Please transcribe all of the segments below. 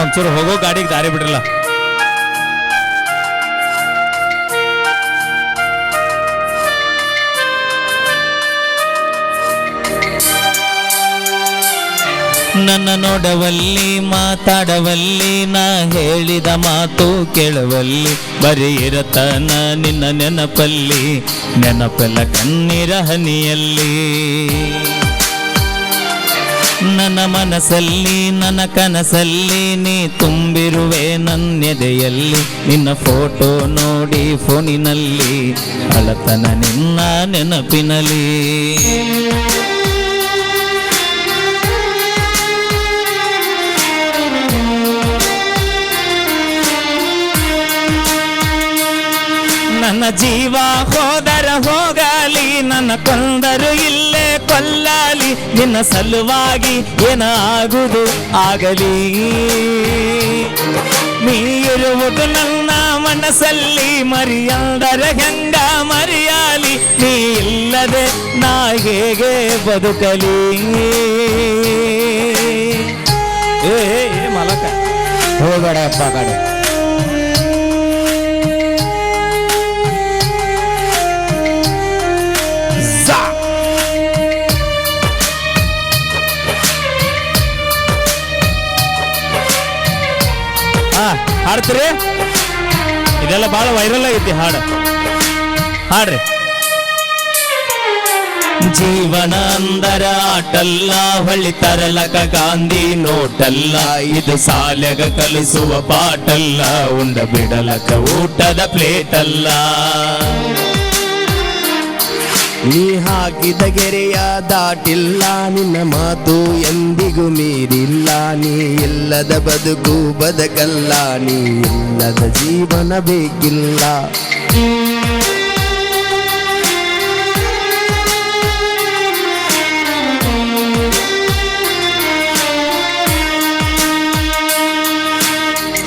ಒಂಚೂರು ಹೋಗೋ ಗಾಡಿಗೆ ದಾರಿ ಬಿಡ್ರಲ್ಲ. ನನ್ನ ನೋಡವಲ್ಲಿ ಮಾತಾಡವಲ್ಲಿ ನಾ ಹೇಳಿದ ಮಾತು ಕೇಳುವಲ್ಲಿ ಬರೀ ಇರತನ ನಿನ್ನ ನೆನಪಲ್ಲಿ ನೆನಪೆಲ್ಲ ಕಣ್ಣೀರ ಹನಿಯಲ್ಲಿ. ನನ್ನ ಮನಸ್ಸಲ್ಲಿ ನನ್ನ ಕನಸಲ್ಲಿ ನೀ ತುಂಬಿರುವೆ ನನ್ನೆದೆಯಲ್ಲಿ ನಿನ್ನ ಫೋಟೋ ನೋಡಿ ಫೋನಿನಲ್ಲಿ ಅಳತನ ನಿನ್ನ ನೆನಪಿನಲ್ಲಿ. ನನ್ನ ಜೀವ ಹೋದರ ಹೋಗಲಿ ನನ್ನ ಕೊಂದರು ಇಲ್ಲೇ ಕೊಲ್ಲಲಿ ನಿನ್ನ ಸಲುವಾಗಿ ಏನಾಗುವುದು ಆಗಲಿ. ನೀ ಇರುವುದು ನನ್ನ ಮನಸ್ಸಲ್ಲಿ ಮರೆಯಂದರ ಹೆಂಗ ಮರೆಯಲಿ ನೀ ಇಲ್ಲದೆ ನಾ ಹೇಗೆ ಬದುಕಲಿ. ಏ ಮಲಕ ಹೋಗಡ ಅಪ್ಪ ಕಡೆ ಹಾಡ್ತೀರಿ. ಇದೆಲ್ಲ ಬಹಳ ವೈರಲ್ ಆಗೈತಿ ಹಾಡು. ಹಾಡ್ರಿ. ಜೀವನ ಅಂದರ ಆಟಲ್ಲ ಹೊಳ್ಳಿ ತರಲಕ ಗಾಂಧಿ ನೋಟಲ್ಲ ಇದು ಸಾಲೆಗ ಕಲಿಸುವ ಪಾಟಲ್ಲ ಉಂಡ ಬಿಡಲಕ ಊಟದ ಪ್ಲೇಟ್ ಅಲ್ಲ. ನೀ ಹಾಕಿದ ಗೆರೆಯ ದಾಟಿಲ್ಲ ನಿನ್ನ ಮಾತು ಎಂದಿಗೂ ಮೀರಿಲ್ಲ. ನೀ ಇಲ್ಲದ ಬದುಕು ಬದುಕಲ್ಲ ನೀ ಇಲ್ಲದ ಜೀವನ ಬೇಕಿಲ್ಲ.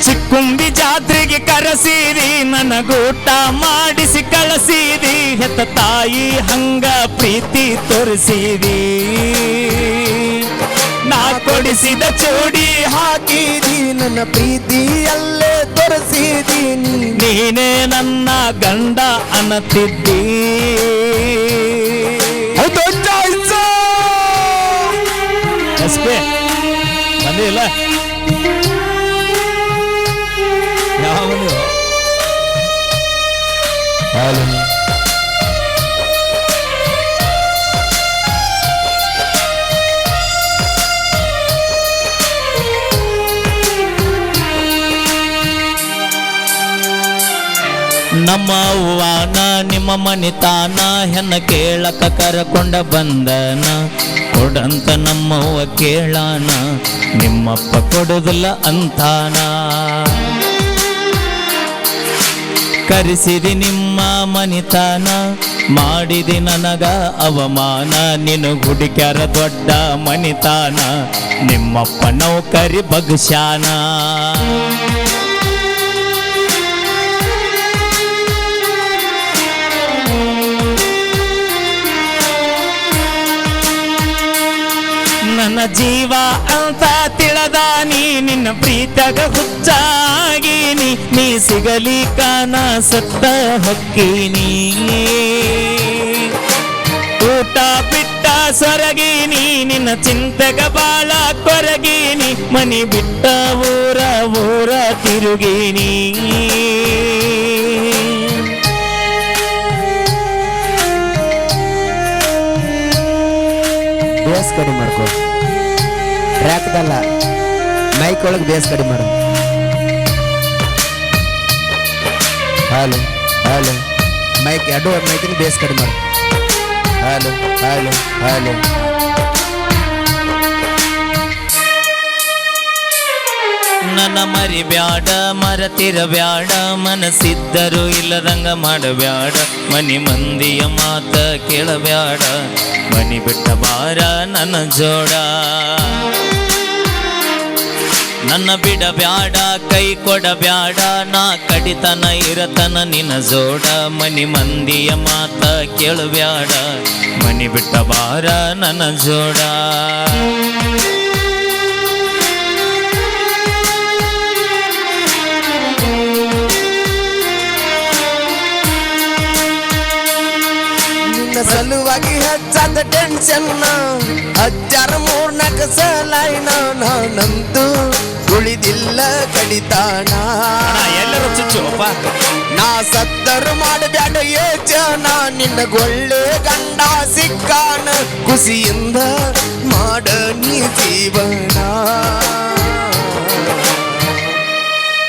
ಚಿಕ್ಕುಂಬಿ ಜಾತ್ರೆಗೆ ಕರೆಸಿರಿ ನನಗೂಟ ಮಾಡಿಸಿ ಕಳಿಸಿರಿ ಹೆತ್ತ ತಾಯಿ ಹಂಗ ಪ್ರೀತಿ ತೋರಿಸಿರಿ. ನಾ ಕೊಡಿಸಿದ ಚೂಡಿ ಹಾಕಿದಿ ನನ್ನ ಪ್ರೀತಿಯಲ್ಲೇ ತೋರಿಸಿದಿ. ನೀನೇ ನನ್ನ ಗಂಡ ಅನ್ನತಿದ್ದಿ. ಬಂದಿಲ್ಲ ನಮ್ಮ ಅವ್ವಾನ ನಿಮ್ಮ ಮನಿತಾನ ಹೆಣ್ಣ ಕೇಳಕ ಕರಕೊಂಡ ಬಂದನ ಕೊಡಂತ ನಮ್ಮವ್ವ ಕೇಳಾನ ನಿಮ್ಮಪ್ಪ ಕೊಡುದಿಲ್ಲ ಅಂತಾನ. ಕರೆಸಿದಿ ನಿಮ್ಮ ಮನಿತಾನ ಮಾಡಿದಿ ನನಗ ಅವಮಾನ ನಿನ್ನ ಹುಡುಕ್ಯಾರ ದೊಡ್ಡ ಮನಿತಾನ ನಿಮ್ಮಪ್ಪ ನೌಕರಿ ಬಗ್ಸ್ಯಾನ. ನನ್ನ ಜೀವ ಅಂತ ತಿಳದಾನಿ ನಿನ್ನ ಪ್ರೀತಗ ಹುಚ್ಚಾಗಿನಿ ನೀ ಸಿಗಲಿಕ ನಾ ಸತ್ತ ಹೊಕ್ಕಿನಿ. ಊಟ ಬಿಟ್ಟ ಸೊರಗಿನಿ ನಿನ್ನ ಚಿಂತೆಗ ಬಾಳ ಕೊರಗಿನಿ ಮನಿ ಬಿಟ್ಟ ಊರ ಊರ ತಿರುಗಿನಿ. ಬೇಸ್ ಕಡಿಮೆ ಮಾಡ್ಕೊ ಟ್ರ್ಯಾಕ್ದಲ್ಲ ಮೈಕ್ ಒಳಗೆ ಬೇಸ್ ಕಡಿಮೆ ಮಾಡು. ಹಲೋ ಹಲೋ ಮೈಕ್ ಎರಡು ಮೈಕಿನ ಬೇಸ್ ಕಡಿಮೆ ಮಾಡು. ಹಲೋ ಹಲೋ ಹಲೋ ನನ್ನ ಮರಿಬ್ಯಾಡ ಮರತಿರಬ್ಯಾಡ ಮನಸ್ಸಿದ್ದರು ಇಲ್ಲದಂಗ ಮಾಡಬ್ಯಾಡ ಮನಿ ಮಂದಿಯ ಮಾತ ಕೇಳಬ್ಯಾಡ ಮನಿ ಬಿಟ್ಟ ಬಾರ ನನ್ನ ಜೋಡ. ನನ್ನ ಬಿಡಬ್ಯಾಡ ಕೈ ಕೊಡಬ್ಯಾಡ ನಾ ಕಡಿತನ ಇರತನ ನಿನ್ನ ಜೋಡ ಮನಿ ಮಂದಿಯ ಮಾತ ಕೇಳಬ್ಯಾಡ ಮನಿ ಬಿಟ್ಟ ಬಾರ ನನ್ನ ಜೋಡ. ಜೀವನದ ಟೆನ್ಷನ್ ಹಜ್ಜಾರ ಮೂರ್ನಾಲ್ಕು ಸಲಾಯಿನ ನಾನಂತೂ ಉಳಿದಿಲ್ಲ ಕಡಿತಾಣ. ಎಲ್ಲರೂ ಚುಚ್ಚುಪ್ಪ ನಾ ಸತ್ತರು ಮಾಡಬ್ಯಾಡ ಯೋಚನ ನಿನ್ನಗೊಳ್ಳೆ ಗಂಡ ಸಿಕ್ಕಾನ ಖುಷಿಯಿಂದ ಮಾಡ ನೀ ಜೀವನ.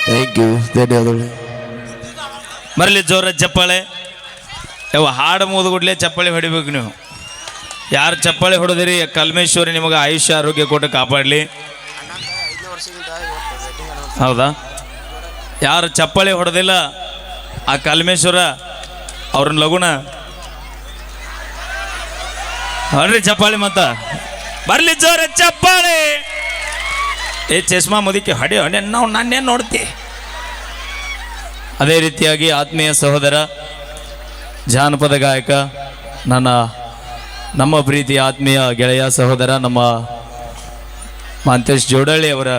ಥ್ಯಾಂಕ್ ಯು, ಧನ್ಯವಾದಗಳು. ಬರಲಿ ಜೋರ ಚಪ್ಪಾಳೆ. ಯಾವ ಹಾಡು ಮುಗಿದುಗುಡ್ಲೆ ಚಪ್ಪಾಳೆ ಹೊಡಿಬೇಕು ನೀವು. ಯಾರು ಚಪ್ಪಾಳೆ ಹೊಡೆದಿರಿ ಕಲ್ಮೇಶ್ವರಿ ನಿಮಗೆ ಆಯುಷ್ಯ ಆರೋಗ್ಯ ಕೊಟ್ಟು ಕಾಪಾಡಲಿ. ಹೌದಾ? ಯಾರು ಚಪ್ಪಾಳೆ ಹೊಡೆದಿಲ್ಲ ಆ ಕಲ್ಮೇಶ್ವರ ಅವ್ರನ್ನ ಲಗುನ ಹೊಡ್ರಿ ಚಪ್ಪಾಳೆ. ಮತ್ತ ಬರ್ಲಿ ಜೋರ ಚಪ್ಪಾಳೆ. ಏ ಚಸ್ಮಾ ಮುದಿಕೆ ಹೊಡೆ ಹೊಡೆ ನಾವು ನಾನೇನು ನೋಡ್ತಿ. ಅದೇ ರೀತಿಯಾಗಿ ಆತ್ಮೀಯ ಸಹೋದರ ಜಾನಪದ ಗಾಯಕ ನಮ್ಮ ಪ್ರೀತಿಯ ಆತ್ಮೀಯ ಗೆಳೆಯ ಸಹೋದರ ನಮ್ಮ ಮಾಂತೇಶ್ ಜೋಡಳ್ಳಿ ಅವರ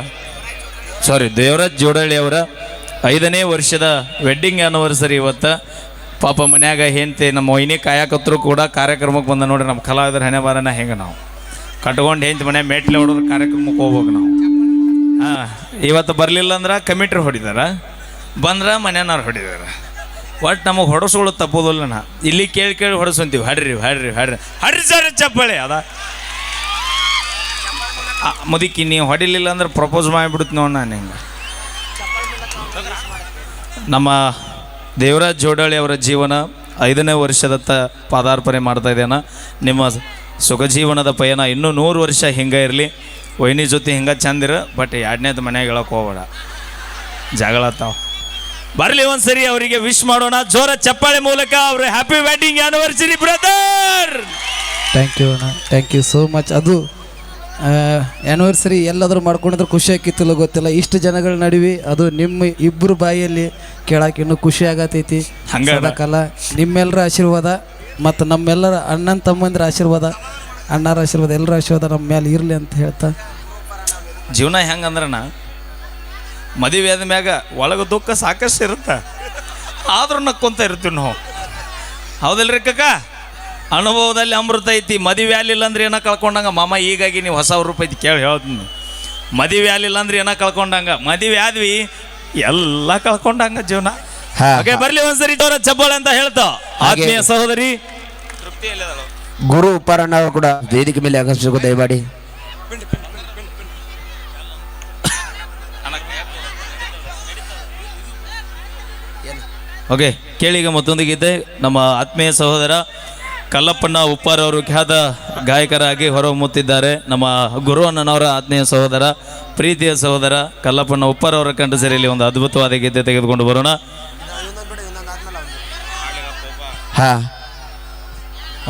ದೇವರಾಜ್ ಜೋಡಳ್ಳಿ ಅವರ 5ನೇ ವರ್ಷದ ವೆಡ್ಡಿಂಗ್ ಆ್ಯನಿವರ್ಸರಿ ಇವತ್ತು. ಪಾಪ ಮನ್ಯಾಗ ಹೆಂಡ್ತಿ ನಮ್ಮ ವೈನಿ ಕಾಯಕತ್ತರು ಕೂಡ ಕಾರ್ಯಕ್ರಮಕ್ಕೆ ಬಂದ ನೋಡ್ರಿ. ನಮ್ಮ ಕಲಾವಿದರ ಹಣೆ ಬಾರನ ಹೆಂಗೆ ನಾವು ಕಟ್ಕೊಂಡು ಹೆಂಡ್ತಿ ಮನೆ ಮೆಟ್ಲೆ ಹೊಡೋದು ಕಾರ್ಯಕ್ರಮಕ್ಕೆ ಹೋಗ್ಬೇಕು ನಾವು. ಇವತ್ತು ಬರಲಿಲ್ಲ ಅಂದ್ರೆ ಕಮಿಟ್ರ್ ಹೊಡಿದಾರ, ಬಂದ್ರೆ ಮನೆಯವ್ರು ಹೊಡಿದಾರ. ಒಟ್ಟು ನಮಗೆ ಹೊಡಸ್ಗಳು ತಪ್ಪೋದಿಲ್ಲ. ನಾ ಇಲ್ಲಿ ಕೇಳಿ ಕೇಳಿ ಹೊಡಸಂತೀವಿ. ಹಡ್ರಿ ಸರ್ ಚಪ್ಪಳೆ ಅದ ಮುದುಕಿ. ನೀವು ಹೊಡಿಲಿಲ್ಲ ಅಂದ್ರೆ ಪ್ರಪೋಸ್ ಮಾಡಿಬಿಡುತ್ತೆ ನೋಡಿ ನಾನು ಹಿಂಗೆ. ನಮ್ಮ ದೇವರಾಜ್ ಜೋಡಳ್ಳಿ ಅವರ ಜೀವನ 5ನೇ ವರ್ಷದತ್ತ ಪಾದಾರ್ಪಣೆ ಮಾಡ್ತಾ ಇದ್ದೇನೆ. ನಿಮ್ಮ ಸುಖ ಜೀವನದ ಪಯಣ ಇನ್ನೂ 100 ವರ್ಷ ಹಿಂಗೆ ಇರಲಿ. ವೈನಿ ಜೊತೆ ಹಿಂಗೆ ಚಂದಿರ. ಬಟ್ 2ನೇದು ಮನ್ಯಾಗ ಹೇಳಕ್ಕೆ ಹೋಗ್ಬೇಡ, ಜಗಳತ್ತಾವ. ಬರಲಿ ಒಂದ್ಸರಿ ಅವರಿಗೆ ವಿಶ್ ಮಾಡೋಣ ಜೋರ ಚಪ್ಪಾಳೆ ಮೂಲಕ. ಅವ್ರ happy wedding anniversary brother. Thank you so much. ಅದು ಆ್ಯನಿವರ್ಸರಿ ಎಲ್ಲಾದರೂ ಮಾಡ್ಕೊಂಡಿದ್ರೆ ಖುಷಿ ಆಕಿತ್ತಿಲ್ಲ ಗೊತ್ತಿಲ್ಲ. ಇಷ್ಟು ಜನಗಳ ನಡುವೆ ಅದು ನಿಮ್ಮ ಇಬ್ಬರು ಬಾಯಿಯಲ್ಲಿ ಕೇಳಕ್ಕೆ ಇನ್ನೂ ಖುಷಿ ಆಗತೈತಿ. ಹಂಗಲ್ಲ ನಿಮ್ಮೆಲ್ಲರ ಆಶೀರ್ವಾದ ಮತ್ತು ನಮ್ಮೆಲ್ಲರ ಅಣ್ಣನ ತಮ್ಮಂದ್ರ ಆಶೀರ್ವಾದ, ಅಣ್ಣರ ಆಶೀರ್ವಾದ, ಎಲ್ಲರ ಆಶೀರ್ವಾದ ನಮ್ಮ ಮೇಲೆ ಇರಲಿ ಅಂತ ಹೇಳ್ತಾ. ಜೀವನ ಹೆಂಗಂದ್ರನ ಮದುವೆ ಆದ ಮ್ಯಾಗ ಒಳಗೆ ದುಃಖ ಸಾಕಷ್ಟು ಇರುತ್ತೆ, ಆದ್ರೂ ನಕ್ಕೊಂತ ಇರ್ತೀವಿ ನಾವು. ಹೌದಲ್ರಿ ಕಕ್ಕ? ಅನುಭವದಲ್ಲಿ ಅಮೃತ ಐತಿ. ಮದುವೆ ಆಗಲಿಲ್ಲ ಅಂದ್ರೆ ಏನೋ ಕಳ್ಕೊಂಡಂಗ ಮಾಮ. ಹೀಗಾಗಿ ನೀವು ಹೊಸ ರೂಪಾಯಿ ಕೇಳಿ ಹೇಳ್ತೀನಿ. ಮದುವೆ ಆಗಲಿಲ್ಲ ಅಂದ್ರೆ ಏನೋ ಕಳ್ಕೊಂಡಂಗ, ಮದುವೆ ಆದ್ವಿ ಎಲ್ಲ ಕಳ್ಕೊಂಡಂಗ ಜೀವನ. ಹಾಗೆ ಬರ್ಲಿ ಒಂದ್ಸರಿ ತೋರ ಚಪ್ಪಾಳೆ ಅಂತ ಹೇಳ್ತಾ ಆತ್ಮೀಯ ಸಹೋದರಿ ಗುರು ಉಪಾರಣ್ಣ ಅವರು ಕೂಡ ವೇದಿಕೆ ಮೇಲೆ ಆಗಮಿಸಬೇಕು ದಯಮಾಡಿ. ಓಕೆ, ಕೇಳಿಗ ಮತ್ತೊಂದು ಗೀತೆ. ನಮ್ಮ ಆತ್ಮೀಯ ಸಹೋದರ ಕಲ್ಲಪ್ಪಣ್ಣ ಉಪ್ಪಾರ್ ಅವರು ಖ್ಯಾತ ಗಾಯಕರಾಗಿ ಹೊರಹೊಮ್ಮುತ್ತಿದ್ದಾರೆ. ನಮ್ಮ ಗುರು ಅಣ್ಣನವರ ಆತ್ಮೀಯ ಸಹೋದರ, ಪ್ರೀತಿಯ ಸಹೋದರ ಕಲ್ಲಪ್ಪಣ್ಣ ಉಪ್ಪಾರ್ ಅವರ ಕಂಠ ಸೇರಿಯಲ್ಲಿ ಒಂದು ಅದ್ಭುತವಾದ ಗೀತೆ ತೆಗೆದುಕೊಂಡು ಬರೋಣ.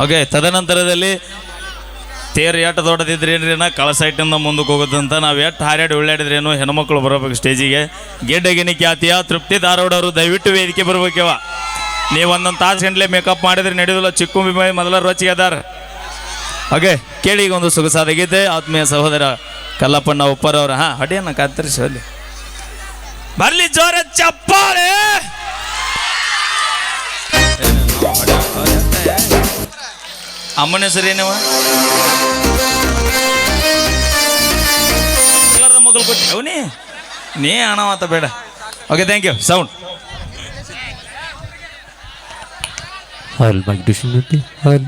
ಓಕೆ, ತದನಂತರದಲ್ಲಿ ತೇರು ಎಟ್ಟು ದೊಡ್ಡದಿದ್ರೇನ್ರಿನ ಕಳಸ ಇಟ್ಟಿಂದ ಮುಂದಕ್ಕೆ ಹೋಗುತ್ತಂತ. ನಾವು ಎಷ್ಟು ಹಾರ್ಯಾಡಿ ಉಳ್ಳಾಡಿದ್ರೇನು ಹೆಣ್ಮಕ್ಳು ಬರಬೇಕು ಸ್ಟೇಜಿಗೆ. ಗೆಡ್ಡಗಿನಿ ಖ್ಯಾತಿಯ ತೃಪ್ತಿ ಧಾರವಾಡ ಅವರು ದಯವಿಟ್ಟು ವೇದಿಕೆ ಬರ್ಬೇಕವ. ನೀವು ಒಂದೊಂದು ತಾಸು ಗಂಟ್ಲೆ ಮೇಕಪ್ ಮಾಡಿದ್ರೆ ನಡೆಯೋದಿಲ್ಲ. ಚಿಕ್ಕು ಬಿಮ್ಮಿ ಮೊದಲ ರೋಚಿಗೆ ಅದಾರ. ಓಕೆ, ಕೇಳಿ ಈಗ ಒಂದು ಸೊಗಸಾದ ಗೀತೆ ಆತ್ಮೀಯ ಸಹೋದರ ಕಲ್ಲಪ್ಪಣ್ಣ ಉಪ್ಪರ್ ಅವರ. ಹಡಿಯನ್ನ ಕತ್ತರಿಸಿ ಅಲ್ಲಿ ಬರ್ಲಿ ಜೋರ ಚಪ್ಪಾಳೆ. ಅಮ್ಮನ ಹೆಸರು ಏನವ? ಎಲ್ಲರದ ಮಗಳು ಕೊಟ್ಟು ನೀ ಹಣವಾತ ಬೇಡ. Okay, thank you. Sound hall mic distribute hall.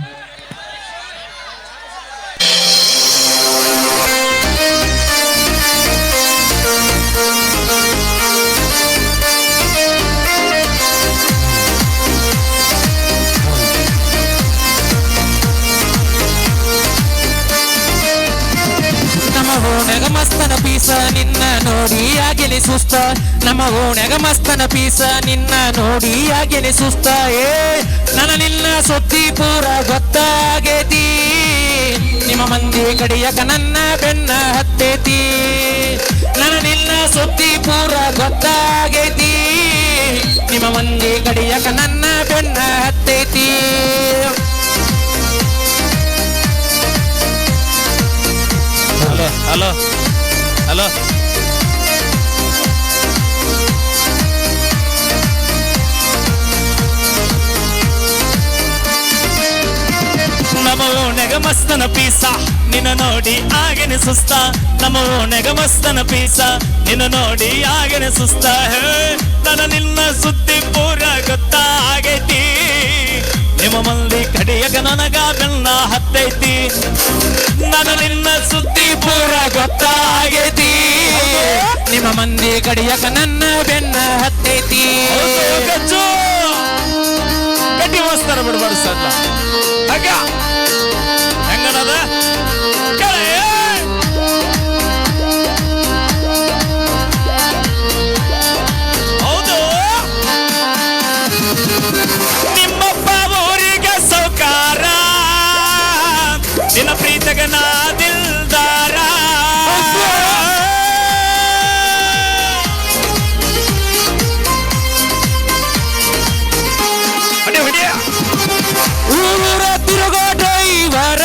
ಓಣೆಗ ಮಸ್ತನ ಪೀಸ ನಿನ್ನ ನೋಡಿ ಆಗಿಲಿ ಸುಸ್ತ. ನಮ್ಮ ಓಣೆಗ ಮಸ್ತನ ಪೀಸ ನಿನ್ನ ನೋಡಿ ಆಗಿಲಿ ಸುಸ್ತ. ನನ್ನ ನಿನ್ನ ಸುದ್ದಿ ಪೂರ ಗೊತ್ತಾಗೇತಿ. ನಿಮ್ಮ ಮಂದಿ ಕಡಿಯಕ ನನ್ನ ಬೆನ್ನ ಹತ್ತೇತಿ. ನನ್ನ ನಿನ್ನ ಸುದ್ದಿ ಪೂರ ಗೊತ್ತಾಗೇತಿ. ನಿಮ್ಮ ಮಂದಿ ಕಡಿಯಕ ನನ್ನ ಬೆನ್ನ ಹತ್ತೇತಿ. ಹಲೋ ಹಲೋ, ನಮ್ಮ ಓಣೆಗ ಮಸ್ತನ ಪೀಸ ನಿನ್ನ ನೋಡಿ ಆಗೇನೆ ಸುಸ್ತ ನಮ್ಮ ಓಣೆಗ ಮಸ್ತನ ಪೀಸ ನಿನ್ನ ನೋಡಿ ಆಗೇನೆ ಸುಸ್ತ ಹೇ ನನ್ನ ನಿನ್ನ ಸುದ್ದಿ ಪೂರ ಗೊತ್ತಾಗೈತಿ ನಿಮ್ಮ ಮಂದಿ ಕಡೆಯಗ ನನಗ ಬೆನ್ನ ಹತ್ತೈತಿ ನನ್ನ ನಿನ್ನ ಸುದ್ದಿ ಪೂರ ಗೊತ್ತಾಗೈತಿ ನಿಮ್ಮ ಮಂದಿ ಕಡಿಯಕ ನನ್ನ ಬೆನ್ನ ಹತ್ತೈತಿ ಗಜ್ಜು ಗಡ್ಡಿ ಮಸ್ತಾರ ಬಿಡ್ಬಾರ್ದು ಸದ್ದ ಹಾಗ ಹೆಂಗನದ ಕೆಳೆ ಹೌದು ನಿಮ್ಮಪ್ಪ ಊರಿಗೆ ಸೌಕಾರ ನಿನ್ನ ಪ್ರೀತಗ ನಾ ದಿಲ್ದಾರ ಊರ ತಿರುಗೋ ಡ್ರೈವರ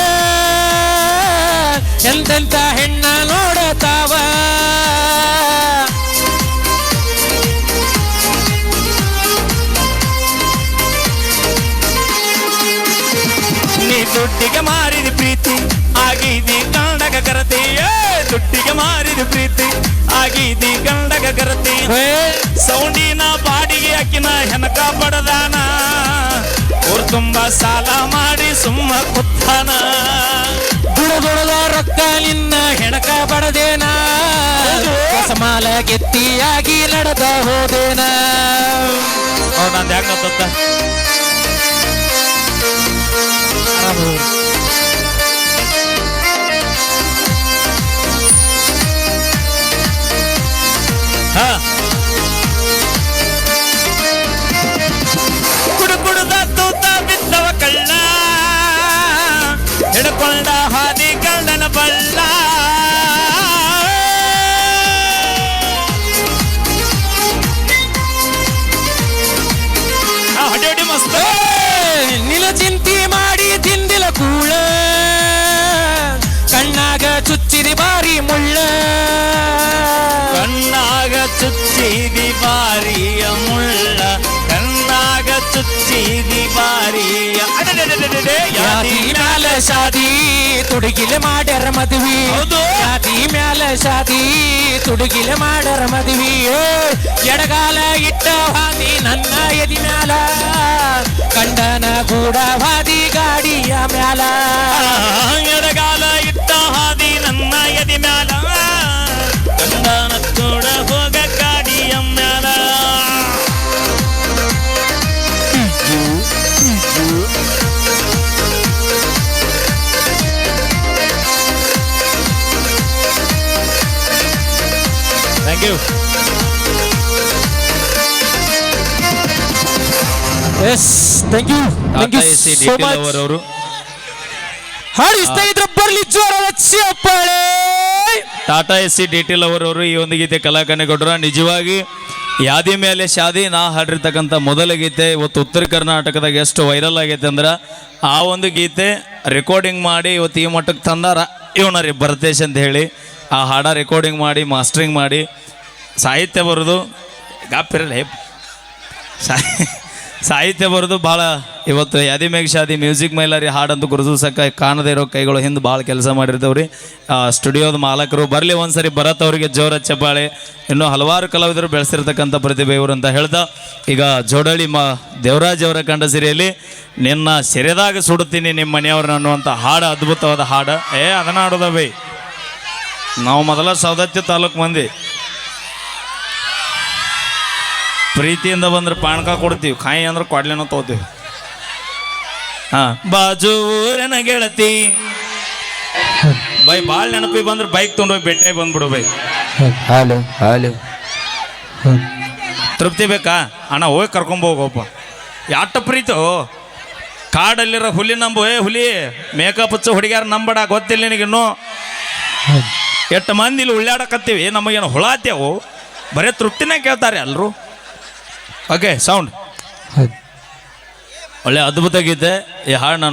ಎಂತೆಂತ ಹೆಣ್ಣ ನೋಡತಾವ ನೀ ದುಡ್ಡಿಗೆ ಮಾರಿದ ಪ್ರೀತಿ ಆಗಿದಿ ಗಂಡಗ ಕರತಿ ದುಡ್ಡಿಗೆ ಮಾರಿದ ಪ್ರೀತಿ ಆಗಿದಿ ಗಂಡಗ ಕರತಿ ಸೌಂಡಿನ ಬಾಡಿಗೆ ಅಕ್ಕಿನ ಹೆನಕ ಪಡದಾನ ಊರ್ ತುಂಬಾ ಸಾಲ ಮಾಡಿ ಸುಮ್ಮ ಕುತ್ತಾನ ದುಡದ ರೊಕ್ಕ ನಿನ್ನ ಹೆಣಕ ಬಡದೇನ ಕಸಮಾಲ ಗೆತ್ತಿಯಾಗಿ ನಡೆದ ಹೋದೇನ ನಂದು ಯಾಕೆ ಗೊತ್ತ ಕುಡುಕುಡುದ ತೂತ ಬಿದ್ದವ ಕಳ್ಳ ಹಿಡ್ಕೊಂಡ ಹಾದಿ ಗಂಡನ ಬಳ್ಳ ಹೊಡಿ ಮಸ್ತ್ ನಿಲ ಚಿಂತಿ ಮಾಡಿ ತಿಂದಿಲ ಕೂಳ ಕಣ್ಣಾಗ ಚುಚ್ಚಿರಿ ಬಾರಿ ಮುಳ್ಳ ಕಣ್ಣಾಗ ಚುಚ್ಚಿದಿ ಬಾರಿಯ ಮುಳ್ಳ ಕಣ್ಣಾಗ ಚುಚ್ಚಿದಿ ಬಾರಿಯ ಯಾದಿ ಮ್ಯಾಲ ಶಾದಿ ತುಡುಗಿಲೆ ಮಾಡ್ಯಾರ ಮದ್ವಿ ಹೌದು. ಯಾದಿ ಮ್ಯಾಲ ಶಾದಿ ತುಡುಗಿಲೆ ಮಾಡ್ಯಾರ ಮದ್ವಿ ಎಡಗಾಲ ಇಟ್ಟ ಹಾದಿ ನನ್ನ ಎದಿ ಮ್ಯಾಲ ಕಂಡನ ಗೂಡ ಹಾದಿ ಗಾಡಿಯ ಮ್ಯಾಲ ಎಡಗಾಲ ಇಟ್ಟ ಹಾದಿ ನನ್ನ ಎದಿ ಮ್ಯಾಲ ಕಂಡನ ಕೂಡ ಹೋಗ ಗಾಡಿಯ ಮ್ಯಾಲ thank you yes thank you so much ಅವರು ಹಾಡು ಇಷ್ಟ ಇದ್ರೆ ಬರ್ಲಿ ಜೋರ ಚಪ್ಪಾಳೆ ಟಾಟಾ ಎಸ್ ಡಿಟೇಲ್ ಅವರವರು ಈ ಒಂದು ಗೀತೆ ಕಲಾಕನೆಗೌಡರ ನಿಜವಾಗಿ ಯಾದಿ ಮೇಲೆ ಶಾದಿ ನಾ ಹಾಡಿರ್ತಕ್ಕಂಥ ಮೊದಲ ಗೀತೆ ಇವತ್ತು ಉತ್ತರ ಕರ್ನಾಟಕದಾಗ ಎಷ್ಟು ವೈರಲ್ ಆಗೈತೆ ಅಂದ್ರೆ ಆ ಒಂದು ಗೀತೆ ರೆಕಾರ್ಡಿಂಗ್ ಮಾಡಿ ಇವತ್ತು ಈ ಮಟ್ಟಕ್ಕೆ ತಂದಾರ ಇವನರಿ ಭರತೇಶ್ ಅಂತ ಹೇಳಿ ಆ ಹಾಡ ರೆಕಾರ್ಡಿಂಗ್ ಮಾಡಿ ಮಾಸ್ಟರಿಂಗ್ ಮಾಡಿ ಸಾಹಿತ್ಯ ಬರೋದು ಗಾಪಿರಲ್ಲ ಸಾಹಿತ್ಯ ಬರೋದು ಭಾಳ ಇವತ್ತು ಯಾದಿ ಮೇಘ ಶಾದಿ ಮ್ಯೂಸಿಕ್ ಮೈಲಾರಿ ಹಾಡಂತೂ ಗುರುತಿಸಕ್ಕೆ ಕಾಣದೇ ಇರೋ ಕೈಗಳು ಹಿಂದೆ ಭಾಳ ಕೆಲಸ ಮಾಡಿರ್ತವ್ರಿ ಸ್ಟುಡಿಯೋದ ಮಾಲಕರು ಬರಲಿ ಒಂದ್ಸರಿ ಭರತ್ ಅವರಿಗೆ ಜೋರ ಚಪ್ಪಾಳೆ ಇನ್ನೂ ಹಲವಾರು ಕಲಾವಿದರು ಬೆಳೆಸಿರ್ತಕ್ಕಂಥ ಪ್ರತಿಭೆ ಇವರು ಅಂತ ಹೇಳ್ದ ಈಗ ಜೋಡಳಿ ದೇವರಾಜ್ ಅವರ ಕಂಡ ಸಿರಿಯಲ್ಲಿ ನಿನ್ನ ಸೆರೆದಾಗ ಸುಡುತ್ತೀನಿ ನಿಮ್ಮ ಮನೆಯವ್ರನ್ನ ಅನ್ನುವಂಥ ಹಾಡು ಅದ್ಭುತವಾದ ಹಾಡು ಅದನ್ನ ಹಾಡೋದ ಬೈ ನಾವು ಮೊದಲ ಸೌದತ್ತಿ ತಾಲೂಕು ಮಂದಿ ಪ್ರೀತಿಯಿಂದ ಬಂದ್ರೆ ಪಾನಕ ಕೊಡ್ತೀವಿ ಕಾಯಿ ಅಂದ್ರೆ ಕೊಡ್ಲೇನೋ ತಗೋತೀವಿ ಬಾಜು ಊರಿನ ಗೆಳತಿ ಬೈ ಭಾಳ ನೆನಪಿ ಬಂದ್ರೆ ಬೈಕ್ ತೊಗೊಂಡೋಗಿ ಭೇಟಿಯಾಗಿ ಬಂದ್ಬಿಡು ಬೈ ಹಲೋ ಹಲೋ ತೃಪ್ತಿ ಬೇಕಾ ಅಣ್ಣ ಹೋಗಿ ಕರ್ಕೊಂಬೋಗಪ್ಪ ಯಾಟ ಪ್ರೀತು ಕಾಡಲ್ಲಿರೋ ಹುಲಿ ನಂಬು ಹುಲಿ ಮೇಕಪ್ ಹಚ್ಚು ಹುಡುಗ್ಯಾರ ನಂಬಡ ಗೊತ್ತಿಲ್ಲ ನಿನಗಿನ್ನೂ ಎಷ್ಟು ಮಂದಿ ಇಲ್ಲಿ ಉಳ್ಳಾಡಕತ್ತೀವಿ ನಮಗೇನು ಹುಳಾತ್ಯಾವು ಬರೀ ತೃಪ್ತಿನೇ ಕೇಳ್ತಾರೆ ಎಲ್ಲರೂ ಓಕೆ ಸೌಂಡ್ ಒಳ್ಳೆ ಅದ್ಭುತ ಗೀತೆ ಈ ಹಾಡು ನಾನು